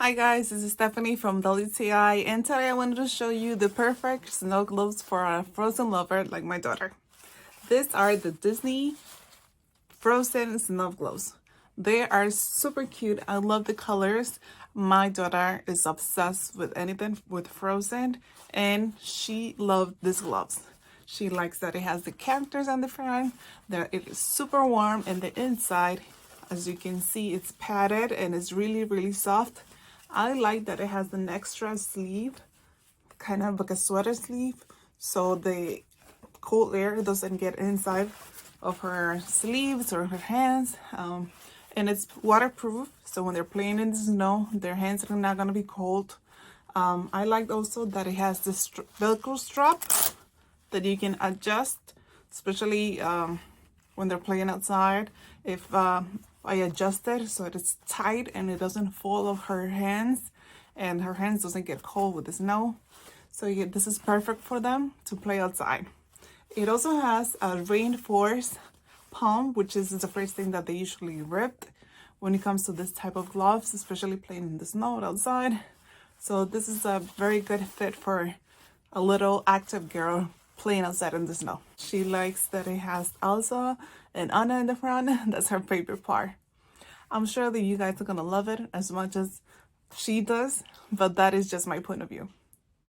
Hi guys, this is Stephanie from WTI, and today I wanted to show you the perfect snow gloves for a frozen lover like my daughter. These are the Disney Frozen snow gloves. They are super cute. I love the colors. My daughter is obsessed with anything with Frozen, and she loved these gloves. She likes that it has the characters on the front, that it is super warm, and the inside, as you can see, it's padded and it's really soft. I like that it has an extra sleeve, kind of like a sweater sleeve, so the cold air doesn't get inside of her sleeves or her hands. And it's waterproof, so when they're playing in the snow, their hands are not going to be cold. I like also that it has this Velcro strap that you can adjust, especially when they're playing outside. If I adjust it so it's tight and it doesn't fall off her hands, and her hands doesn't get cold with the snow. So yeah, this is perfect for them to play outside. It also has a reinforced palm, which is the first thing that they usually rip when it comes to this type of gloves, especially playing in the snow outside. So this is a very good fit for a little active girl playing outside in the snow. She likes that it has Elsa and Anna in the front. That's her favorite part. I'm sure that you guys are gonna love it as much as she does, but that is just my point of view.